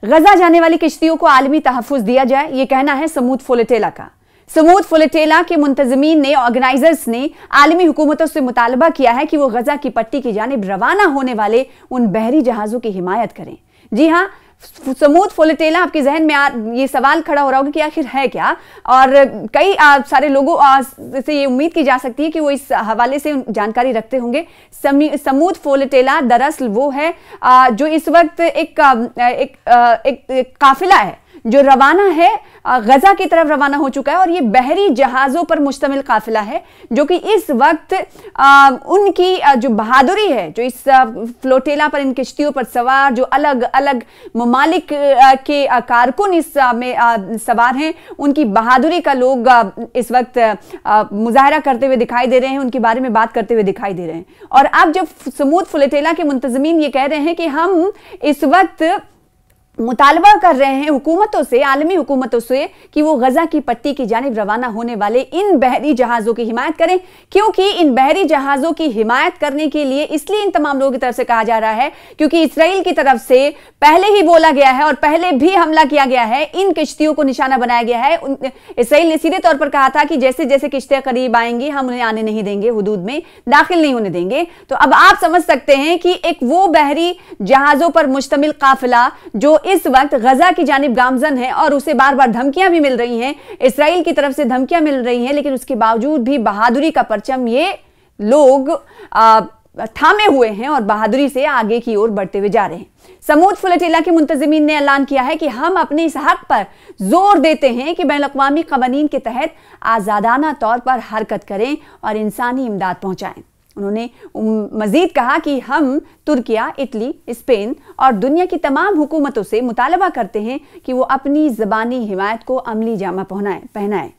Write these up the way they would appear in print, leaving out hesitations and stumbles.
गजा जाने वाली किश्तियों को आलमी तहफ़्फ़ुज़ दिया जाए, ये कहना है समूद फुलटेला का। समूद फुलटेला के मुंतज़मीन ने, ऑर्गेनाइजर्स ने आलमी हुकूमतों से मुतालबा किया है कि वो गजा की पट्टी की जानिब रवाना होने वाले उन बहरी जहाज़ों की हिमायत करें। जी हाँ, समूद फुलटेला, आपके जहन में ये सवाल खड़ा हो रहा होगा कि आखिर है क्या, और कई सारे लोगों से ये उम्मीद की जा सकती है कि वो इस हवाले से जानकारी रखते होंगे। समूद फुलटेला दरअसल वो है जो इस वक्त एक काफिला है जो रवाना है, गजा की तरफ रवाना हो चुका है, और ये बहरी जहाज़ों पर मुश्तमिल काफिला है जो कि इस वक्त उनकी जो बहादुरी है, जो इस फ्लोटेला पर, इन किश्तियों पर सवार जो अलग अलग ममालिक के कारकुन इस में सवार हैं, उनकी बहादुरी का लोग इस वक्त मुजाहरा करते हुए दिखाई दे रहे हैं, उनके बारे में बात करते हुए दिखाई दे रहे हैं। और अब जब समूद फुलटेला के मुंतज़मीन ये कह रहे हैं कि हम इस वक्त मुतालबा कर रहे हैं हुकूमतों से, आलमी हुकूमतों से, कि वो गजा की पट्टी की जानिब रवाना होने वाले इन बहरी जहाज़ों की हिमायत करें, क्योंकि इन बहरी जहाज़ों की हिमायत करने के लिए इसलिए इन तमाम लोगों की तरफ से कहा जा रहा है क्योंकि इसराइल की तरफ से पहले ही बोला गया है और पहले भी हमला किया गया है, इन किश्तियों को निशाना बनाया गया है। इसराइल ने सीधे तौर पर कहा था कि जैसे जैसे किश्तियां करीब आएंगी हम उन्हें आने नहीं देंगे, हुदूद में दाखिल नहीं होने देंगे। तो अब आप समझ सकते हैं कि एक वो बहरी जहाज़ों पर मुश्तमिल काफिला जो इस वक्त गजा की जानिब गामजन है और उसे बार बार धमकियां भी मिल रही हैं, इसराइल की तरफ से धमकियां मिल रही हैं, लेकिन उसके बावजूद भी बहादुरी का परचम ये लोग थामे हुए हैं और बहादुरी से आगे की ओर बढ़ते हुए जा रहे हैं। समूद फुलटेला के मुंतज़मीन ने ऐलान किया है कि हम अपने इस हक पर जोर देते हैं कि बैनुल-अक़वामी क़वानीन के तहत आज़ादाना तौर पर हरकत करें और इंसानी इमदाद पहुंचाएं। उन्होंने मजीद कहा कि हम तुर्किया, इटली, स्पेन और दुनिया की तमाम हुकूमतों से मुतालबा करते हैं कि वो अपनी ज़बानी हिमायत को अमली जामा पहनाएं।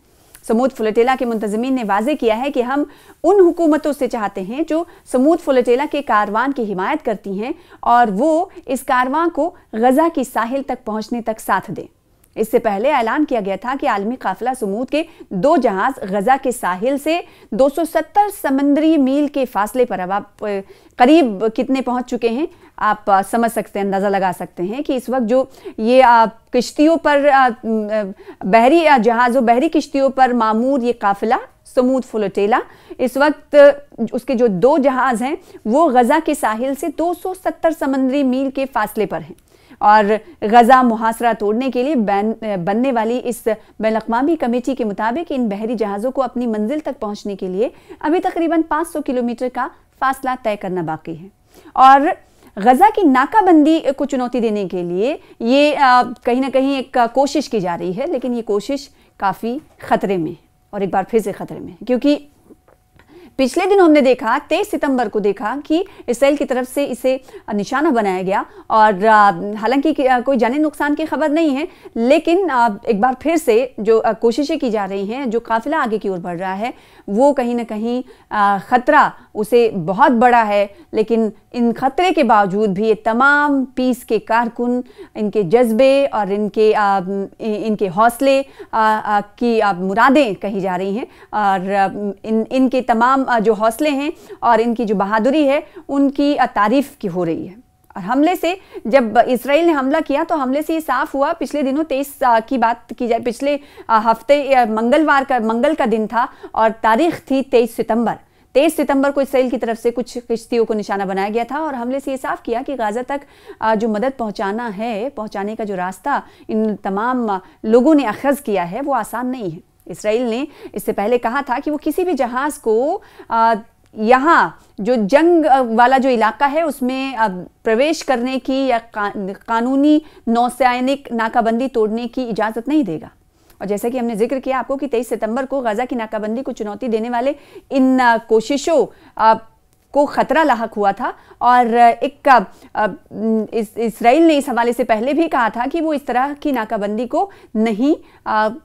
समूद फुलटेला के मुंतज़मीन ने वाज़े किया है कि हम उन हुकूमतों से चाहते हैं जो समूद फुलटेला के कारवान की हिमायत करती हैं और वो इस कारवान को गजा की साहिल तक पहुँचने तक साथ दें। इससे पहले ऐलान किया गया था कि आलमी काफिला समूद के 2 जहाज गजा के साहिल से 270 समंदरी मील के फासले पर अब आप करीब कितने पहुंच चुके हैं आप समझ सकते हैं, अंदाज़ा लगा सकते हैं कि इस वक्त जो ये किश्तियों पर बहरी जहाज़ों, बहरी किश्तियों पर मामूर ये काफिला समूद फुलटेला, इस वक्त उसके जो 2 जहाज़ हैं वो गजा के साहिल से 270 समंदरी मील के फासले पर हैं। और गजा मुहासरा तोड़ने के लिए बनने वाली इस बैनुल-अक़वामी कमेटी के मुताबिक इन बहरी जहाज़ों को अपनी मंजिल तक पहुंचने के लिए अभी तकरीबन 500 किलोमीटर का फासला तय करना बाकी है। और गजा की नाकाबंदी को चुनौती देने के लिए ये कहीं ना कहीं एक कोशिश की जा रही है, लेकिन ये कोशिश काफ़ी ख़तरे में है, और एक बार फिर से ख़तरे में है, क्योंकि पिछले दिन हमने देखा, 23 सितंबर को देखा कि इसराइल की तरफ से इसे निशाना बनाया गया, और हालांकि कोई जानी नुकसान की खबर नहीं है, लेकिन एक बार फिर से जो कोशिशें की जा रही हैं, जो काफिला आगे की ओर बढ़ रहा है, वो कहीं ना कहीं ख़तरा उसे बहुत बड़ा है। लेकिन इन खतरे के बावजूद भी ये तमाम पीस के कारकुन, इनके जज्बे और इनके हौसले की मुरादें कही जा रही हैं, और इनके तमाम जो हौसले हैं और इनकी जो बहादुरी है उनकी तारीफ की हो रही है। और हमले से, जब इसराइल ने हमला किया तो हमले से ये साफ हुआ, पिछले दिनों 23 की बात की जाए, पिछले हफ्ते मंगल का दिन था और तारीख थी 23 सितंबर। 23 सितंबर को इसराइल की तरफ से कुछ किश्तियों को निशाना बनाया गया था और हमले से ये साफ किया कि गाजा तक जो मदद पहुंचाने का जो रास्ता इन तमाम लोगों ने अखज़ किया है वो आसान नहीं है। इसराइल ने इससे पहले कहा था कि वो किसी भी जहाज़ को यहाँ जो जंग वाला जो इलाका है उसमें प्रवेश करने की या कानूनी नौसैनिक नाकाबंदी तोड़ने की इजाज़त नहीं देगा। और जैसा कि हमने जिक्र किया आपको कि 23 सितंबर को गजा की नाकाबंदी को चुनौती देने वाले इन कोशिशों को खतरा लाहक हुआ था, और इसराइल ने इस हवाले से पहले भी कहा था कि वो इस तरह की नाकाबंदी को नहीं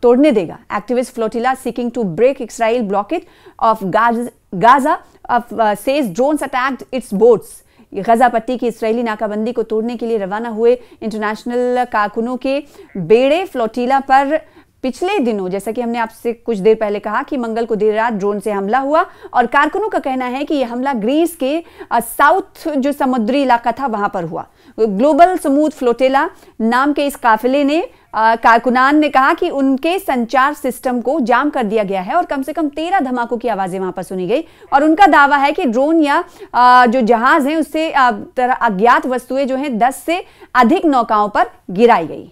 तोड़ने देगा। Activist flotilla seeking to break Israel blockage of Gaza says drones attacked its boats. Gaza पट्टी की इसराइली नाकाबंदी को तोड़ने के लिए रवाना हुए इंटरनेशनल कारकुनों के बेड़े फ्लोटिला पर पिछले दिनों, जैसा कि हमने आपसे कुछ देर पहले कहा कि मंगल को देर रात ड्रोन से हमला हुआ, और कारकुनों का कहना है कि यह हमला ग्रीस के साउथ जो समुद्री इलाका था वहां पर हुआ। ग्लोबल स्मूथ फ्लोटिला नाम के इस काफिले ने कारकुनान ने कहा कि उनके संचार सिस्टम को जाम कर दिया गया है और कम से कम 13 धमाकों की आवाजें वहां पर सुनी गई। और उनका दावा है कि ड्रोन या जो जहाज हैं उससे अज्ञात वस्तुएं जो हैं 10 से अधिक नौकाओं पर गिराई गई।